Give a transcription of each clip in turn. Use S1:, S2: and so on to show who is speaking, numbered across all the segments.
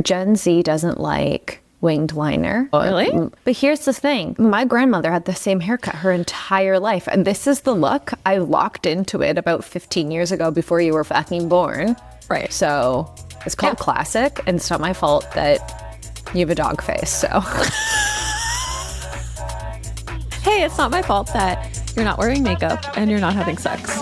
S1: Gen Z doesn't like winged liner.
S2: Really?
S1: But here's the thing. My grandmother had the same haircut her entire life. And this is the look. I locked into it about 15 years ago before you were fucking born.
S2: Right.
S1: So it's called classic. And it's not my fault that you have a dog face. So.
S2: Hey, it's not my fault that you're not wearing makeup and you're not having sex.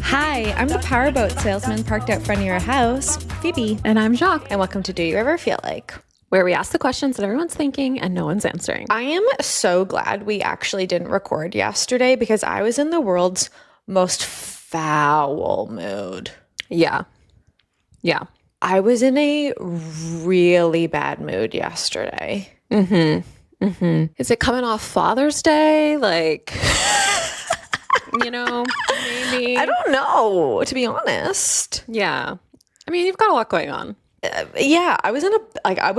S1: Hi, I'm the powerboat salesman parked out front of your house, Phoebe.
S2: And I'm Jacques,
S1: And welcome to Do You Ever Feel Like?
S2: where we ask the questions that everyone's thinking and no one's answering.
S1: I am so glad we actually didn't record yesterday because I was in the world's most foul mood.
S2: Yeah.
S1: I was in a really bad mood yesterday.
S2: Is it coming off Father's Day? Like, maybe.
S1: I don't know, to be honest.
S2: Yeah. I mean, you've got a lot going on.
S1: Yeah, I was in I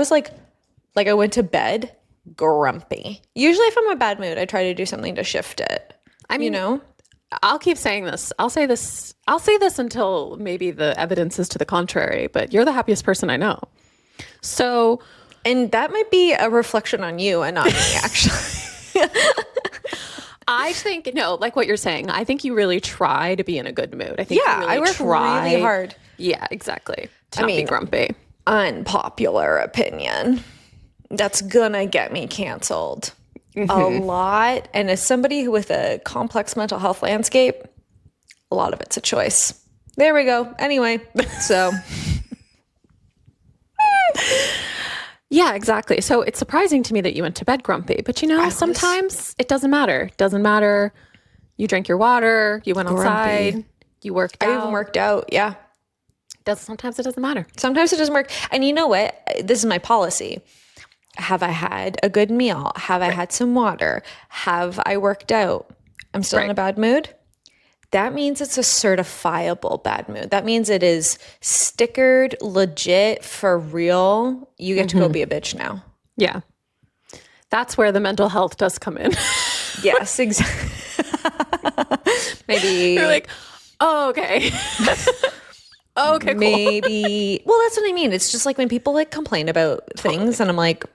S1: went to bed grumpy. Usually if I'm in a bad mood, I try to do something to shift it.
S2: I mean, I'll keep saying this. I'll say this until maybe the evidence is to the contrary, but you're the happiest person I know. So,
S1: And that might be a reflection on you and not me, actually.
S2: I think, no, like what you're saying, I think you really try to be in a good mood. I think you really
S1: I work really hard.
S2: Yeah, exactly. To not be grumpy.
S1: Unpopular opinion. That's gonna get me canceled a lot. And as somebody with a complex mental health landscape, a lot of it's a choice. There we go. Anyway, so.
S2: Yeah, exactly. So it's surprising to me that you went to bed grumpy, but sometimes it doesn't matter. Doesn't matter. You drank your water, you went outside, you worked out.
S1: I even worked out, yeah.
S2: Sometimes it doesn't matter.
S1: Sometimes it doesn't work. And you know what? This is my policy. Have I had a good meal? Have I had some water? Have I worked out? I'm still in a bad mood? That means it's a certifiable bad mood. That means it is stickered, legit, for real. You get to go be a bitch now.
S2: Yeah. That's where the mental health does come in.
S1: Yes, exactly. Maybe.
S2: You're like, oh, okay. Okay, cool.
S1: Maybe. Well, that's what I mean. It's just like when people like complain about things and I'm like,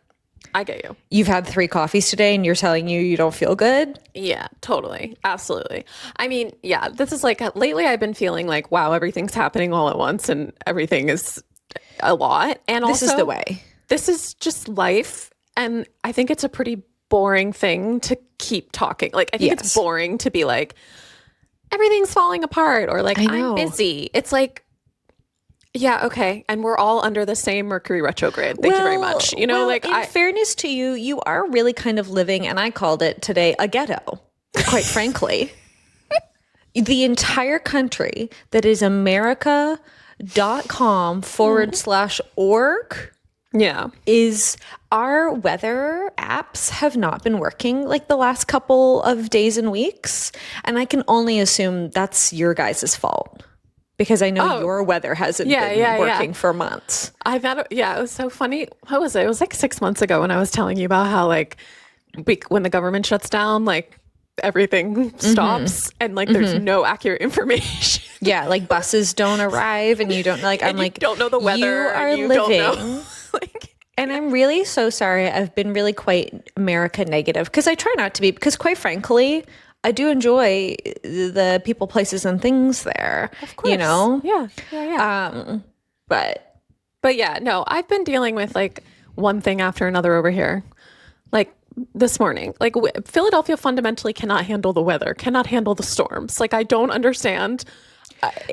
S2: I get you.
S1: You've had 3 coffees today and you're telling you don't feel good?
S2: Yeah, totally. Absolutely. I mean, yeah, this is like, lately I've been feeling like, wow, everything's happening all at once and everything is a lot. And
S1: this
S2: also,
S1: is the way.
S2: This is just life. And I think it's a pretty boring thing to keep talking. Like, I think it's boring to be like, everything's falling apart or like, I'm busy. It's like, yeah, okay. And we're all under the same Mercury retrograde. Thank you very much. In
S1: fairness to you, you are really kind of living, and I called it today, a ghetto, quite frankly. The entire country that is america.com/org is our weather apps have not been working like the last couple of days and weeks. And I can only assume that's your guys' fault. Because I know your weather hasn't been working for months.
S2: It was so funny. What was it? It was like 6 months ago when I was telling you about how like when the government shuts down, like everything stops and like there's no accurate information.
S1: Yeah, like buses don't arrive and you don't like. I'm like,
S2: don't know the weather.
S1: You are living. And I'm really so sorry. I've been really quite America negative because I try not to be. Because quite frankly, I do enjoy the people, places, and things there.
S2: Of course.
S1: Yeah.
S2: But yeah, no, I've been dealing with like one thing after another over here. Like this morning, like Philadelphia fundamentally cannot handle the weather, cannot handle the storms. Like I don't understand.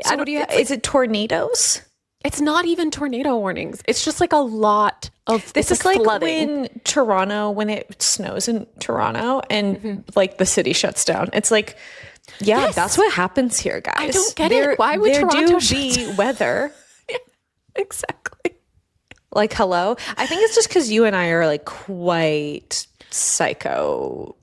S1: So what do you? Is it tornadoes?
S2: It's not even tornado warnings. It's just like a lot of
S1: this is like
S2: flooding.
S1: when it snows in Toronto and like the city shuts down. It's like, that's what happens here, guys.
S2: I don't get it. Why would Toronto
S1: be weather?
S2: Yeah, exactly.
S1: Like, hello. I think it's just because you and I are like quite psycholini,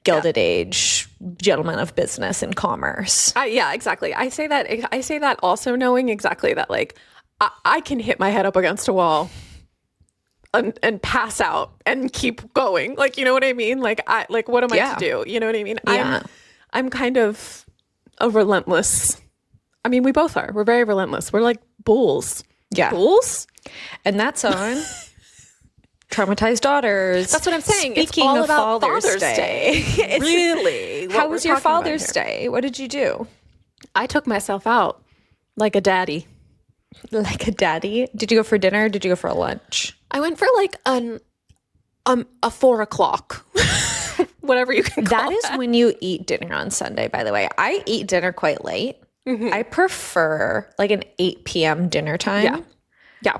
S1: Gilded Age, gentlemen of business and commerce.
S2: Yeah, exactly. I say that also knowing exactly that like I can hit my head up against a wall and pass out and keep going. Like, you know what I mean? Like what am I to do? You know what I mean?
S1: Yeah.
S2: I'm kind of a relentless I mean, we both are. We're very relentless. We're like bulls.
S1: Yeah.
S2: Bulls?
S1: And that's on Traumatized Daughters.
S2: That's what I'm saying.
S1: Speaking
S2: it's all
S1: of
S2: about
S1: Father's Day.
S2: Really?
S1: How was your Father's Day? What did you do?
S2: I took myself out like a daddy.
S1: Like a daddy? Did you go for dinner? Or did you go for a lunch?
S2: I went for like a 4 o'clock. Whatever you can call
S1: that. That is when you eat dinner on Sunday, by the way. I eat dinner quite late. I prefer like an 8 p.m. dinner time.
S2: Yeah. Yeah.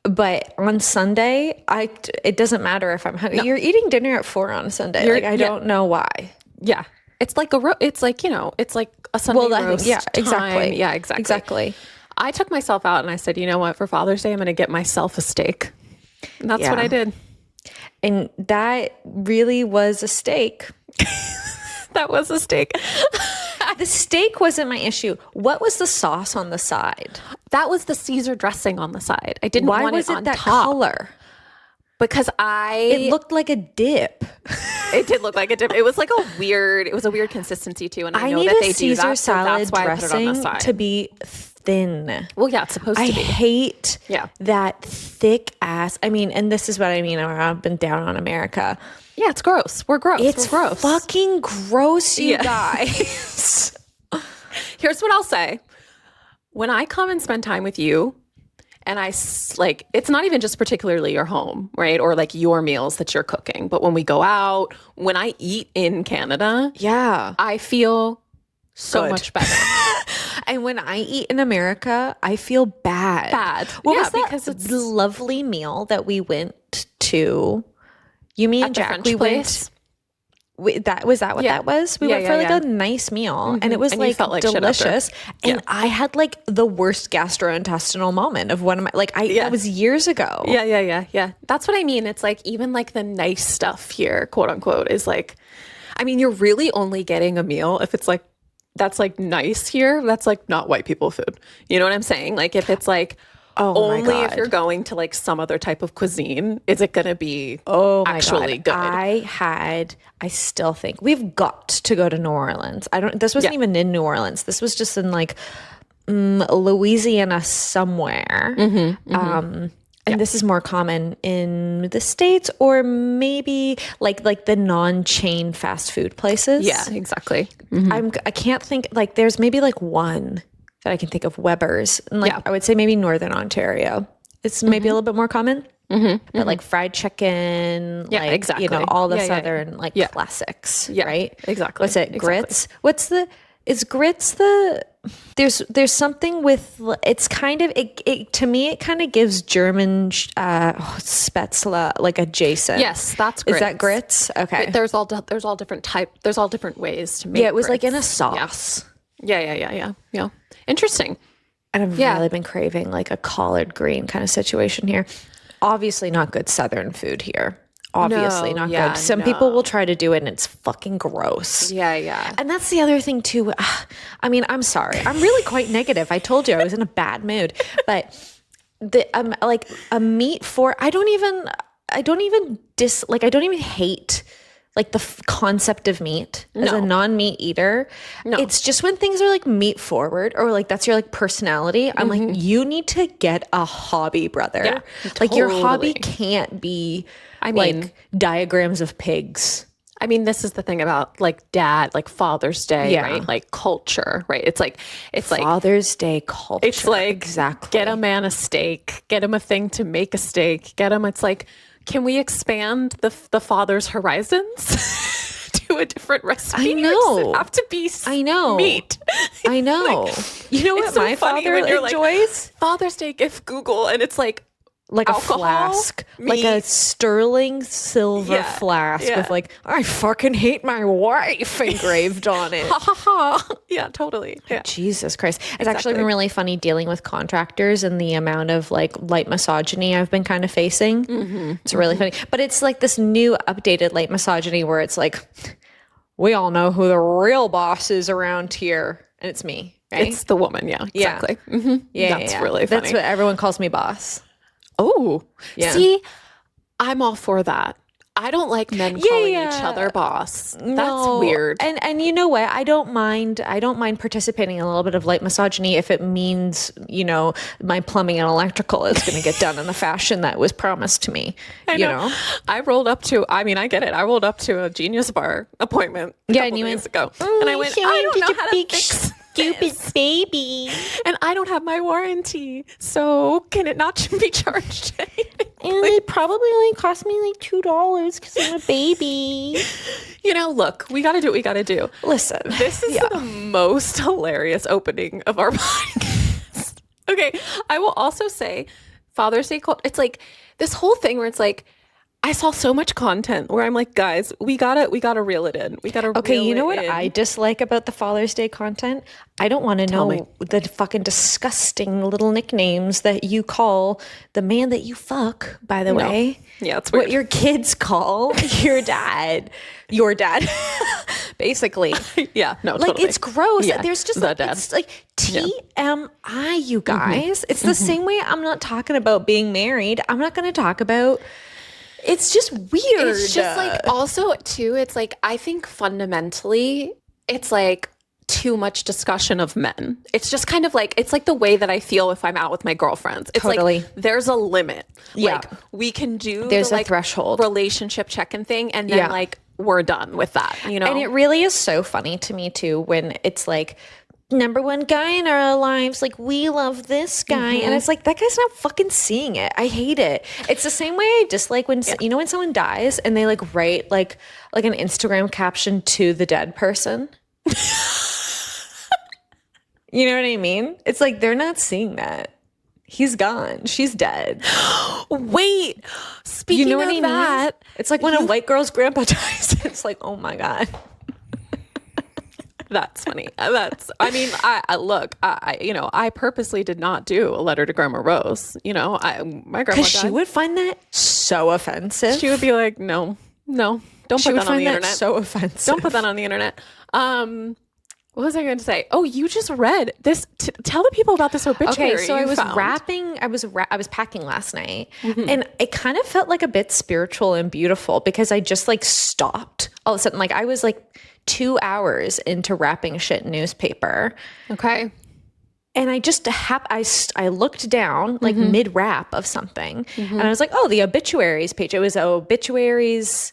S1: But on Sunday, it doesn't matter if I'm hungry. No. You're eating dinner at 4 on Sunday. Like I don't know why.
S2: Yeah. It's like it's like a Sunday roast.
S1: Yeah,
S2: time.
S1: exactly.
S2: Yeah, exactly.
S1: Exactly.
S2: I took myself out and I said, you know what? For Father's Day, I'm going to get myself a steak. And that's what I did.
S1: And that really was a steak.
S2: That was a steak.
S1: The steak wasn't my issue. What was the sauce on the side?
S2: That was the Caesar dressing on the side. I didn't
S1: Why
S2: want
S1: was
S2: it
S1: it
S2: on
S1: that
S2: top.
S1: color?
S2: Because
S1: it looked like a dip.
S2: It did look like a dip. It was like a weird consistency too. And I know
S1: need
S2: that
S1: a
S2: they
S1: Caesar
S2: do that,
S1: salad
S2: so that's why I put it on the
S1: dressing
S2: side.
S1: to be thin.
S2: Well, yeah, it's supposed to be.
S1: I hate that thick ass. I mean, and this is what I mean. I've been down on America.
S2: Yeah, it's gross. We're gross.
S1: It's
S2: We're gross.
S1: Fucking gross, you guys.
S2: Here's what I'll say. When I come and spend time with you, and like, it's not even just particularly your home, right? Or like your meals that you're cooking. But when we go out, when I eat in Canada, I feel so much better.
S1: And when I eat in America, I feel bad.
S2: What
S1: was that
S2: because it's
S1: lovely meal that we went to? You mean Jack?
S2: French place?
S1: That was what that was. We went for like a nice meal, and it was like delicious. And I had like the worst gastrointestinal moment of one of my that was years ago.
S2: Yeah. That's what I mean. It's like even like the nice stuff here, quote unquote, is like, I mean, you're really only getting a meal if it's like that's like nice here. That's like not white people food. You know what I'm saying? Like if it's like. Only if you're going to like some other type of cuisine is it going to be actually good.
S1: I still think we've got to go to New Orleans. This wasn't even in New Orleans. This was just in like Louisiana somewhere. And this is more common in the States or maybe like the non-chain fast food places.
S2: Yeah, exactly.
S1: I can't think like there's maybe like one that I can think of, Weber's. And I would say maybe Northern Ontario. It's maybe a little bit more common. But like fried chicken,
S2: exactly.
S1: All the Southern classics, right?
S2: Exactly.
S1: What's it? Grits? Is grits there's something with, it's kind of, it to me, it kind of gives German Spätzle like adjacent.
S2: Yes, that's grits.
S1: Is that grits? Okay.
S2: But there's all different ways to make
S1: it was
S2: grits.
S1: Like in a sauce.
S2: Yeah. Interesting.
S1: And I've really been craving like a collard green kind of situation here. Obviously not good Southern food here. Obviously not good. Some people will try to do it and it's fucking gross.
S2: Yeah.
S1: And that's the other thing too. I mean, I'm sorry. I'm really quite negative. I told you I was in a bad mood. But like a meat for I don't even hate like the concept of meat as a non-meat eater. No. It's just when things are like meat forward or like that's your like personality. I'm like, you need to get a hobby, brother. Yeah, like your hobby can't be like diagrams of pigs.
S2: I mean, this is the thing about like Father's Day, right? Like culture, right? It's like
S1: Father's Day culture.
S2: It's like
S1: exactly
S2: get a man a steak, get him a thing to make a steak, get him. It's like, can we expand the father's horizons to a different recipe?
S1: I know.
S2: Does it have to be meat?
S1: I know. You know what my father enjoys?
S2: Like, Father's Day gift Google, and it's like alcohol,
S1: a flask,
S2: meat.
S1: Like a sterling silver flask with like, I fucking hate my wife engraved on it.
S2: Yeah, totally. Yeah.
S1: Jesus Christ. It's actually been really funny dealing with contractors and the amount of like light misogyny I've been kind of facing. It's really funny. But it's like this new updated light misogyny where it's like, we all know who the real boss is around here. And it's me, right?
S2: It's the woman. Yeah, exactly. Yeah. That's really funny.
S1: That's what everyone calls me boss.
S2: Oh, yeah. See, I'm all for that. I don't like men calling each other boss. That's weird.
S1: And you know what? I don't mind participating in a little bit of light misogyny if it means, my plumbing and electrical is going to get done in the fashion that was promised to me. I know.
S2: I get it. I rolled up to a Genius Bar appointment a couple days ago. And I went, I don't know how to fix
S1: stupid baby.
S2: And I don't have my warranty. So can it not be charged anything?
S1: And it probably only cost me like $2 because I'm a baby.
S2: Look, we got to do what we got to do.
S1: Listen.
S2: This is the most hilarious opening of our podcast. Okay. I will also say Father's Day, it's like this whole thing where it's like, I saw so much content where I'm like, guys, we gotta reel it in. We gotta.
S1: Okay, you know what
S2: in.
S1: I dislike about the Father's Day content? I don't want to know the fucking disgusting little nicknames that you call the man that you fuck. By the way,
S2: yeah, it's weird.
S1: What your kids call your dad, basically.
S2: Yeah, no,
S1: like
S2: totally.
S1: it's gross.
S2: Yeah,
S1: There's just
S2: the dad.
S1: It's like TMI, you guys. It's the same way I'm not talking about being married. I'm not going to talk about. It's just weird.
S2: It's just like also too, it's like I think fundamentally it's like too much discussion of men. It's just kind of like it's like the way that I feel if I'm out with my girlfriends. It's like there's a limit.
S1: Yeah.
S2: Like we can do
S1: there's
S2: the
S1: a threshold
S2: relationship check-in thing and then like we're done with that, And
S1: it really is so funny to me too when it's like number one guy in our lives, like we love this guy, and it's like that guy's not fucking seeing it. I hate it. It's the same way I dislike when when someone dies and they like write like an Instagram caption to the dead person. You know what I mean? It's like they're not seeing that. He's gone. She's dead.
S2: Wait, speaking of that,
S1: it's like when a white girl's grandpa dies. It's like, oh my God.
S2: That's funny. I purposely did not do a letter to Grandma Rose. My grandma
S1: because she would find that so offensive.
S2: She would be like, no, don't put that on the internet.
S1: So offensive.
S2: Don't put that on the internet. What was I going to say? Oh, you just read this. Tell the people about this obituary.
S1: Okay, so I was wrapping. I was packing last night, and it kind of felt like a bit spiritual and beautiful because I just like stopped all of a sudden. Like I was like 2 hours into wrapping shit newspaper.
S2: Okay.
S1: And I just I looked down like mid wrap of something, and I was like, oh, the obituaries page. It was obituaries.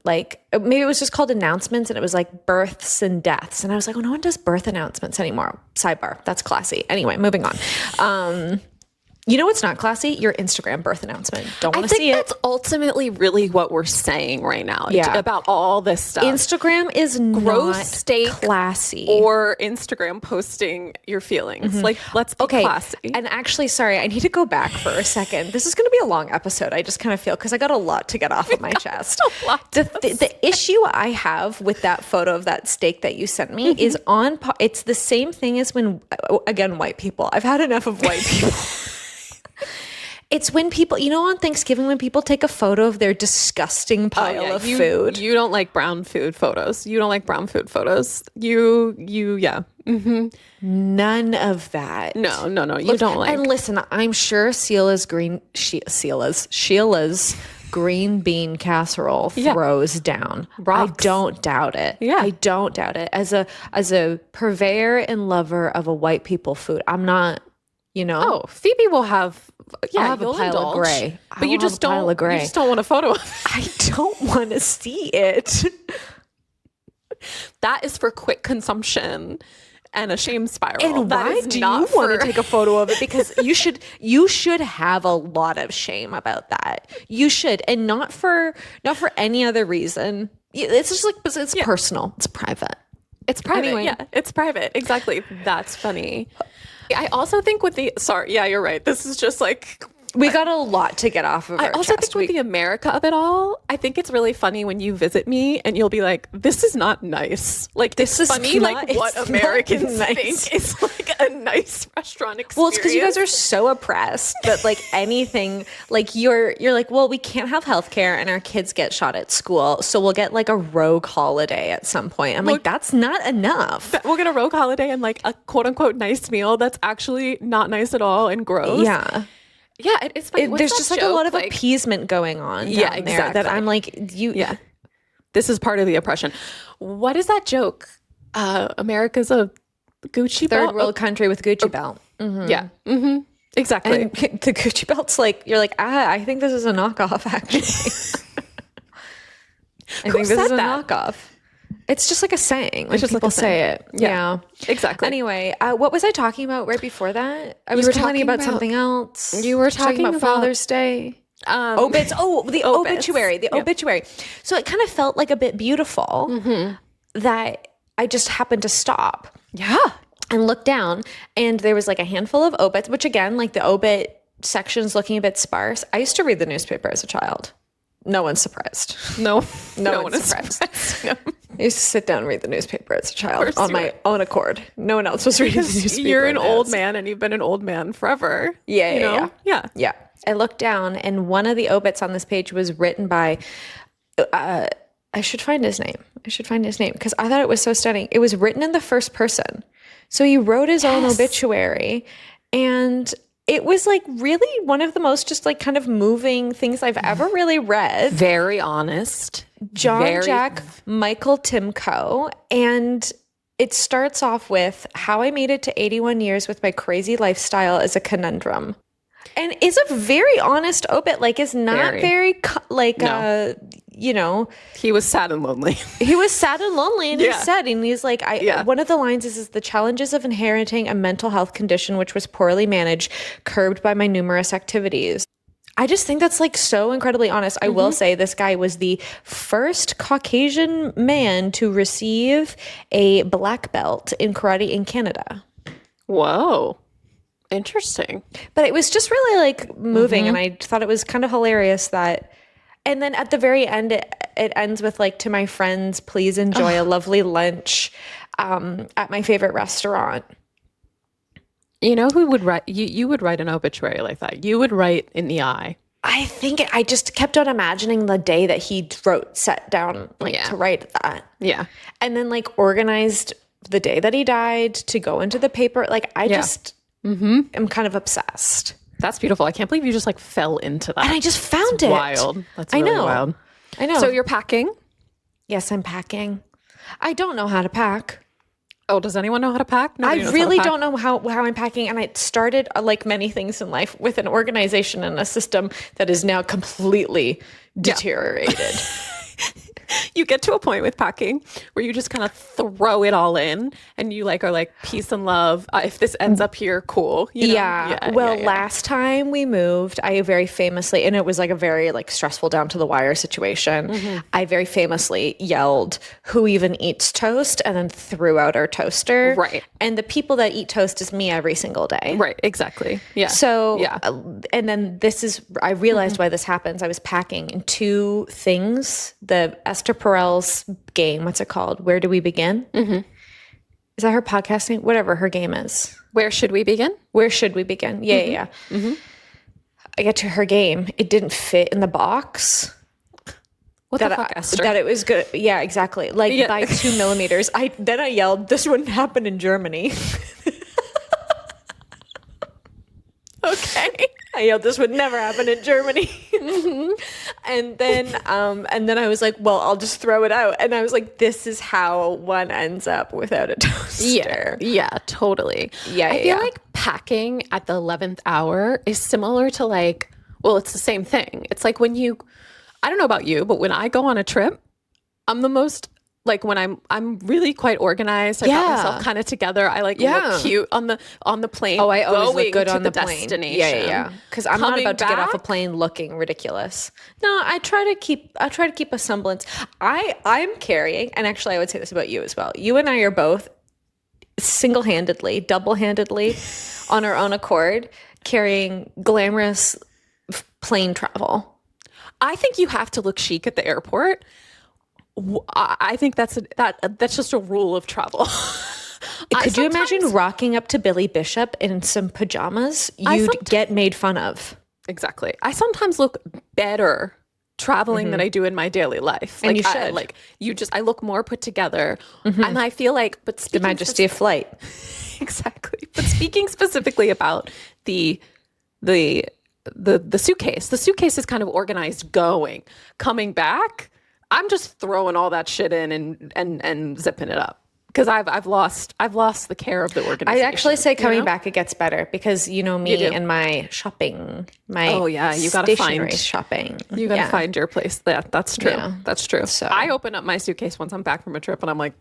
S1: Like maybe it was just called announcements, and it was like births and deaths, and I was like, oh, no one does birth announcements anymore. Sidebar, that's classy. Anyway, moving on. You know what's not classy? Your Instagram birth announcement. Don't want to see it.
S2: I think that's ultimately really what we're saying right now about all this stuff.
S1: Instagram is not classy.
S2: Or Instagram posting your feelings. Like, let's be classy.
S1: And actually, sorry, I need to go back for a second. This is going to be a long episode. I just kind of feel because I got a lot to get off of my chest. The issue I have with that photo of that steak that you sent me is it's the same thing as when, again, white people. I've had enough of white people. It's when people, on Thanksgiving when people take a photo of their disgusting pile of food.
S2: You don't like brown food photos. You don't like brown food photos. Yeah. Mm-hmm.
S1: None of that.
S2: No. You don't like.
S1: And listen, I'm sure Sheila's green bean casserole throws down.
S2: Rocks.
S1: I don't doubt it.
S2: Yeah.
S1: I don't doubt it. As a purveyor and lover of a white people food, I'm not.
S2: Oh, Phoebe will have. Yeah,
S1: I'll have a pile of gray.
S2: But you just don't. You just don't want a photo of it.
S1: I don't want to see it.
S2: That is for quick consumption and a shame spiral.
S1: And why do you want to take a photo of it? Because you should have a lot of shame about that. You should, and not for any other reason. It's just like it's personal. It's private.
S2: It's private. Anyway. Yeah, it's private. Exactly. That's funny. I also think you're right. This is just like
S1: we got a lot to get off of our chest. I also
S2: think with the America of it all, I think it's really funny when you visit me and you'll be like, this is not nice. Like this is funny, like what Americans think is like a nice restaurant experience.
S1: Well, it's because you guys are so oppressed that like anything, like you're like, well, we can't have healthcare and our kids get shot at school, so we'll get like a rogue holiday at some point. I'm like, that's not enough.
S2: We'll get a rogue holiday and like a quote unquote nice meal that's actually not nice at all and gross.
S1: Yeah.
S2: Yeah, it's funny.
S1: There's just like a lot of appeasement going on down there that I'm like,
S2: yeah, this is part of the oppression. What is that joke? America's a Gucci belt?
S1: Third world country with Gucci belt.
S2: Mm-hmm. Yeah. Mm-hmm. Exactly.
S1: And the Gucci belt's like, you're like, I think this is a knockoff, actually. I think this is a knockoff. It's just like a saying. Like people say it. Yeah.
S2: Exactly.
S1: Anyway, what was I talking about right before that? I was talking about something else.
S2: You were talking about
S1: Father's Day. Obits. Oh, the obituary. The obituary. So it kind of felt like a bit beautiful that I just happened to stop.
S2: Yeah.
S1: And look down, and there was like a handful of obits, which again, like the obit section's looking a bit sparse. I used to read the newspaper as a child. No one's surprised.
S2: No
S1: one is surprised. No. I used to sit down and read the newspaper as a child on my own accord. No one else was reading the newspaper.
S2: You're an old man, and you've been an old man forever.
S1: Yeah. I looked down, and one of the obits on this page was written by. I should find his name because I thought it was so stunning. It was written in the first person. So he wrote his own obituary, and it was like really one of the most just like kind of moving things I've ever really read.
S2: Very honest.
S1: John Jack Michael Timko. And it starts off with how I made it to 81 years with my crazy lifestyle is a conundrum. And is a very honest obit, like is not very
S2: he was sad and lonely.
S1: He was sad and lonely, and he said, and he's like, one of the lines is the challenges of inheriting a mental health condition which was poorly managed, curbed by my numerous activities. I just think that's like so incredibly honest. I will say this guy was the first Caucasian man to receive a black belt in karate in Canada.
S2: Whoa. Interesting.
S1: But it was just really like moving, and I thought it was kind of hilarious that. And then at the very end, it ends with like, to my friends, please enjoy a lovely lunch at my favorite restaurant.
S2: You know who would write? You would write an obituary like that. You would write in the eye.
S1: I think I just kept on imagining the day that he sat down to write that.
S2: Yeah.
S1: And then like organized the day that he died to go into the paper. Like I just am kind of obsessed.
S2: That's beautiful. I can't believe you just like fell into that.
S1: And I just found it.
S2: Wild. That's really wild.
S1: I know.
S2: So you're packing?
S1: Yes, I'm packing. I don't know how to pack.
S2: Oh, does anyone know how to pack?
S1: I really don't know how I'm packing. And it started, like many things in life, with an organization and a system that is now completely deteriorated.
S2: You get to a point with packing where you just kind of throw it all in, and you like are like, peace and love. If this ends up here, cool. You know?
S1: Last time we moved, I very famously, and it was like a very like stressful down to the wire situation. I very famously yelled, "Who even eats toast?" and then threw out our toaster.
S2: Right.
S1: And the people that eat toast is me every single day.
S2: Right. Exactly. Yeah.
S1: So, and then I realized why this happens. I was packing in two things. The Esther Perel's game, what's it called? Where Do We Begin? Is that her podcast name? Whatever her game is.
S2: Where Should We Begin?
S1: Where Should We Begin? Yeah. I get to her game. It didn't fit in the box.
S2: What the fuck, Esther?
S1: That it was good. Yeah, exactly. Like by 2 millimeters. I yelled, "This wouldn't happen in Germany."
S2: Okay.
S1: I yelled, "This would never happen in Germany." And then I was like, well, I'll just throw it out. And I was like, this is how one ends up without a toaster.
S2: Yeah, totally. I feel like packing at the 11th hour is similar to like, well, it's the same thing. It's like when I don't know about you, but when I go on a trip, I'm the most like when I'm really quite organized. I got myself kind of together. I like look cute on the plane.
S1: Oh, I always look good on the plane.
S2: Destination.
S1: Yeah. Because I'm not about to get off a plane looking ridiculous. No, I try to keep a semblance. I'm carrying, and actually I would say this about you as well. You and I are both single-handedly, double-handedly, on our own accord, carrying glamorous plane travel.
S2: I think you have to look chic at the airport. I think that's just a rule of travel.
S1: Could you imagine rocking up to Billy Bishop in some pajamas? You'd get made fun of.
S2: Exactly. I sometimes look better traveling than I do in my daily life.
S1: And like,
S2: you should. I look more put together. And I feel like, but
S1: the majesty of flight.
S2: Exactly. But speaking specifically about the the suitcase. The suitcase is kind of organized going. Coming back, I'm just throwing all that shit in and zipping it up. Because I've lost the care of the organization.
S1: I actually say coming back it gets better because you know me and my shopping,
S2: you gotta
S1: stationery
S2: find
S1: shopping.
S2: You gotta find your place. That's true.
S1: Yeah.
S2: That's true.
S1: So
S2: I open up my suitcase once I'm back from a trip and I'm like,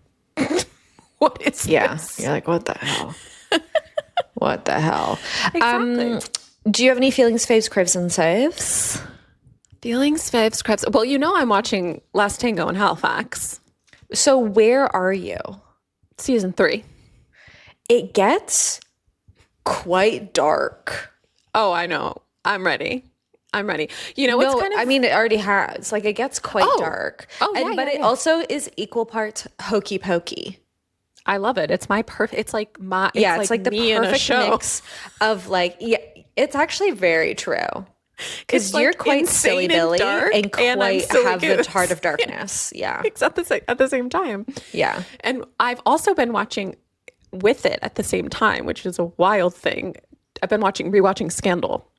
S2: what is this?
S1: You're like, what the hell? What the hell?
S2: Exactly.
S1: Do you have any feelings, faves, craves, and saves?
S2: Feelings, faves, craves. Well, you know I'm watching Last Tango in Halifax.
S1: So where are you?
S2: Season 3.
S1: It gets quite dark.
S2: Oh, I know. I'm ready. You know, it's kind of...
S1: I mean, it already has. Like, it gets quite dark.
S2: Oh, yeah,
S1: But it also is equal parts hokey pokey.
S2: I love it. It's my perfect... It's like my...
S1: It's like the
S2: me
S1: perfect mix of like... Yeah, it's actually very true. Because you're quite silly Billy and quite have the heart of darkness. Yeah.
S2: It's at the same time.
S1: Yeah.
S2: And I've also been watching with it at the same time, which is a wild thing. I've been rewatching Scandal.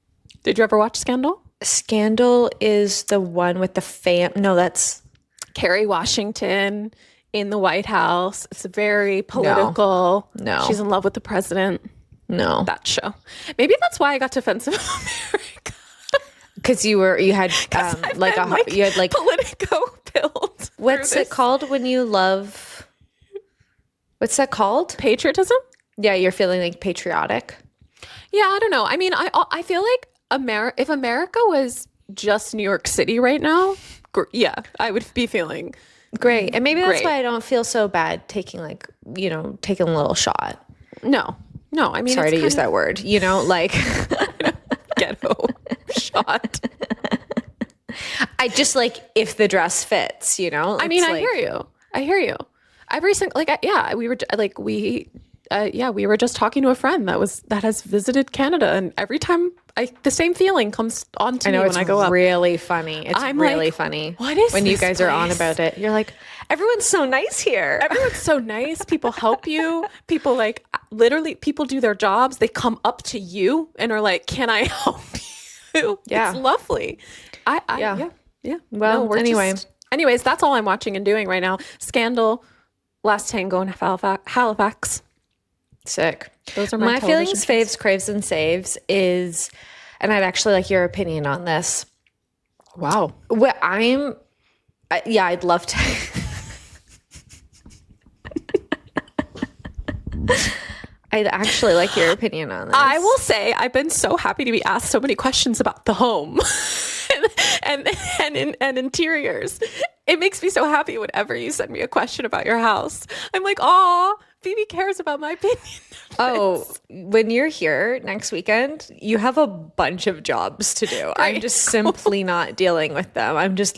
S2: Did you ever watch Scandal?
S1: Scandal is the one with the No, that's
S2: Kerry Washington in the White House. It's very political.
S1: No.
S2: She's in love with the president.
S1: No.
S2: That show. Maybe that's why I got defensive of America.
S1: Because you had
S2: Politico build.
S1: What's it called when you love? What's that called?
S2: Patriotism?
S1: Yeah, you're feeling like patriotic.
S2: Yeah, I don't know. I mean, I feel like if America was just New York City right now, I would be feeling
S1: great. And maybe that's why I don't feel so bad taking taking a little shot.
S2: No. I mean,
S1: sorry to use that word. Like
S2: ghetto shot.
S1: I just like if the dress fits.
S2: I mean, I hear you. I've recently we were just talking to a friend that has visited Canada, and every time the same feeling comes on to me when I go up.
S1: Really funny. It's really funny.
S2: What is
S1: when
S2: this
S1: you guys
S2: place?
S1: Are on about it? You're like, everyone's so nice here.
S2: Everyone's so nice. People help you. People literally people do their jobs. They come up to you and are like, "Can I help you?" Yeah, it's lovely. Yeah.
S1: Well,
S2: anyways, that's all I'm watching and doing right now. Scandal, Last Tango in Halifax.
S1: Sick.
S2: Those are
S1: my feelings, faves, craves, and saves is, and I'd actually like your opinion on this.
S2: Wow.
S1: Well, I'd love to. I'd actually like your opinion on this.
S2: I will say I've been so happy to be asked so many questions about the home and interiors. It makes me so happy whenever you send me a question about your house. I'm like, "Aw, Phoebe cares about my opinion."
S1: Oh, when you're here next weekend, you have a bunch of jobs to do. Great. I'm just simply not dealing with them. I'm just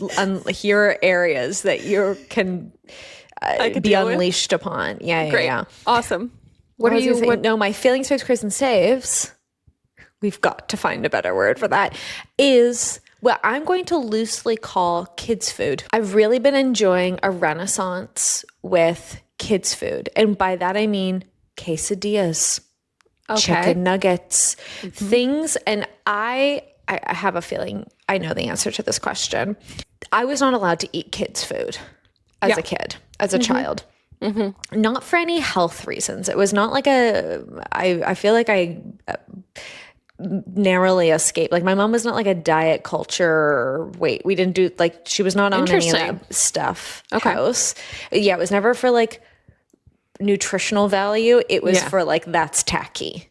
S1: here are areas that you can be unleashed upon. Yeah,
S2: Great.
S1: Yeah.
S2: Awesome.
S1: No, my feelings, faves, craves, and saves. We've got to find a better word for that. Is what I'm going to loosely call kids' food. I've really been enjoying a renaissance with kids' food, and by that I mean quesadillas, chicken nuggets, things. And I have a feeling I know the answer to this question. I was not allowed to eat kids' food as a kid, as a child. Mm-hmm. Not for any health reasons. It was not like I feel like I narrowly escaped. Like my mom was not like a diet culture. We didn't do she was not on any of that stuff. House. Yeah, it was never for nutritional value. It was for that's tacky.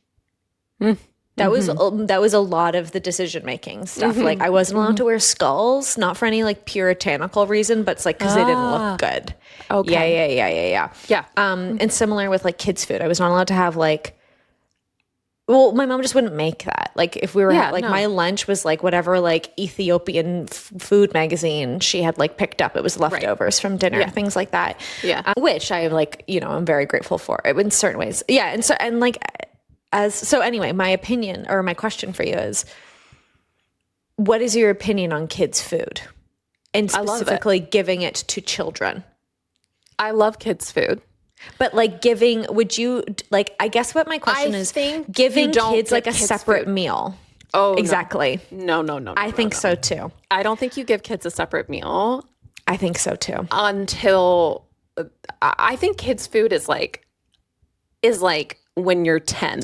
S1: That was a lot of the decision making stuff. Like I wasn't allowed to wear skulls, not for any puritanical reason, but it's because they didn't look good.
S2: Okay.
S1: Yeah. And similar with kids' food, I was not allowed to have well, my mom just wouldn't make that. If we were my lunch was whatever Ethiopian food magazine she had aned up. It was leftovers from dinner, things like that.
S2: Yeah,
S1: which I I'm very grateful for in certain ways. Yeah, so anyway, my opinion or my question for you is, what is your opinion on kids' food, and specifically giving it to children?
S2: I love kids' food.
S1: But would you I guess what my question is, giving kids a separate meal.
S2: Oh,
S1: exactly.
S2: No.
S1: I think so too.
S2: I don't think you give kids a separate meal
S1: I think so too.
S2: until I think kids' food is like when you're 10.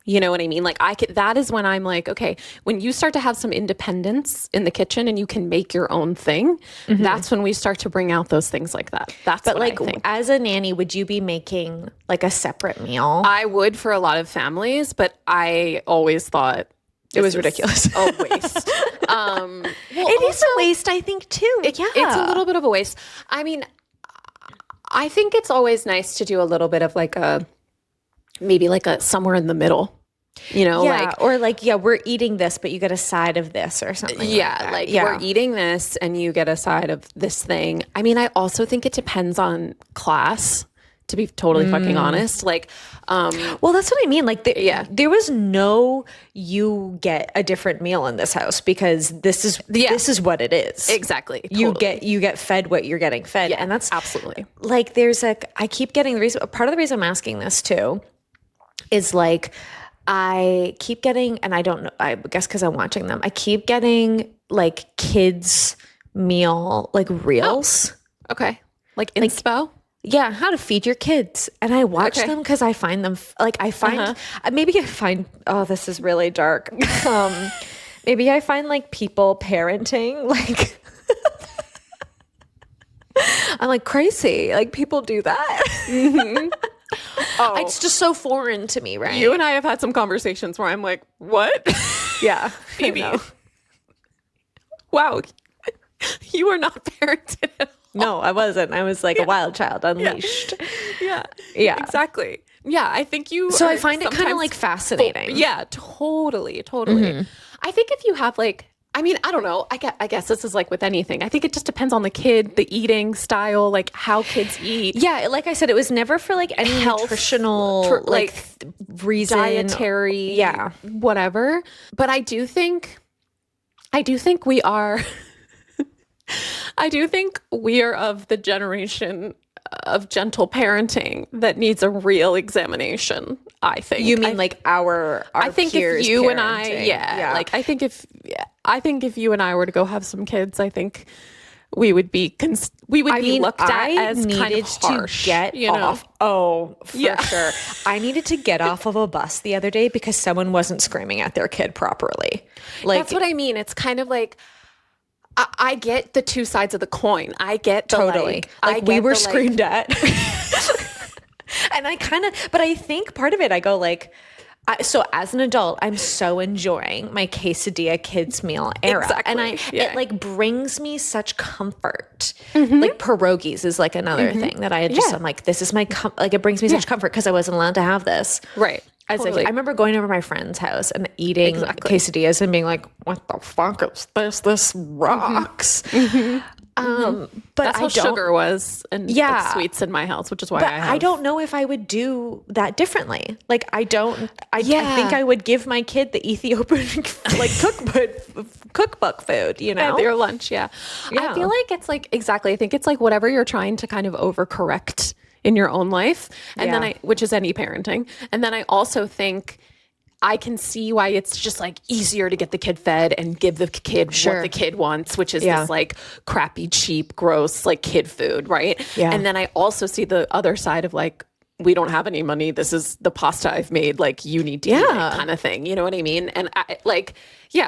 S2: You know what I mean? Like that is when I'm like, okay, when you start to have some independence in the kitchen and you can make your own thing, that's when we start to bring out those things like that. That's
S1: But
S2: what
S1: like
S2: I think.
S1: as a nanny, would you be making like a separate meal?
S2: I would for a lot of families, but I always thought
S1: It was ridiculous.
S2: A waste.
S1: It is a waste, I think, too.
S2: It's a little bit of a waste. I mean, I think it's always nice to do a little bit of like maybe like a somewhere in the middle. You know,
S1: we're eating this, but you get a side of this or something.
S2: We're eating this and you get a side of this thing. I mean, I also think it depends on class, to be totally fucking honest. Like,
S1: well, that's what I mean. Like, there was no you get a different meal in this house because this is what it is.
S2: Exactly.
S1: Totally. You get fed what you're getting fed, and that's
S2: absolutely
S1: like I keep getting the reason. Part of the reason I'm asking this too is like. I keep getting, and I don't know, I guess because I'm watching them, I keep getting like kids meal, like reels.
S2: Oh, okay. Like inspo?
S1: Yeah. How to feed your kids. And I watch them because I find them, this is really dark. Maybe I find like people parenting, like, I'm like crazy. Like people do that. Mm-hmm. Oh. It's just so foreign to me, right?
S2: You and I have had some conversations where I'm like, what?
S1: Yeah.
S2: Phoebe. Wow. You are not parented at all.
S1: No, I wasn't. I was like a wild child unleashed.
S2: Yeah. Exactly. Yeah, I think you
S1: So I find it kind of like fascinating.
S2: Yeah, totally. Mm-hmm. I think if you have like, I mean, I don't know. I guess this is like with anything. I think it just depends on the kid, the eating style, like how kids eat.
S1: Yeah, like I said, it was never for like any nutritional reason,
S2: dietary, whatever. But I do think we are. I do think we are of the generation of gentle parenting that needs a real examination. I think.
S1: You mean like our
S2: I think
S1: peers
S2: if you
S1: parenting.
S2: And I, like I think if you and I were to go have some kids, I think we would be looked at as kind of harsh.
S1: To get off. Oh, for sure. I needed to get off of a bus the other day because someone wasn't screaming at their kid properly. Like
S2: that's what I mean. It's kind of like. I get the two sides of the coin. I get the
S1: totally. Like we were screamed at. And but I think part of it, I go like, so as an adult, I'm so enjoying my quesadilla kids meal era.
S2: Exactly.
S1: And it like brings me such comfort. Mm-hmm. Like pierogies is like another thing that I'm like, this is it brings me such comfort because I wasn't allowed to have this.
S2: Right.
S1: Totally. I remember going over to my friend's house and eating quesadillas and being like, what the fuck is this? This rocks. Mm-hmm. But
S2: that's how sugar was and like, sweets in my house, which is why I
S1: don't know if I would do that differently. Like I think I would give my kid the Ethiopian like cookbook food, you know?
S2: Their lunch, I feel like it's like I think it's like whatever you're trying to kind of overcorrect in your own life. And then which is any parenting. And then I also think I can see why it's just like easier to get the kid fed and give the kid what the kid wants, which is this like crappy, cheap, gross, like kid food. Right. Yeah. And then I also see the other side of like, we don't have any money. This is the pasta I've made. Like you need to eat it kind of thing. You know what I mean? And I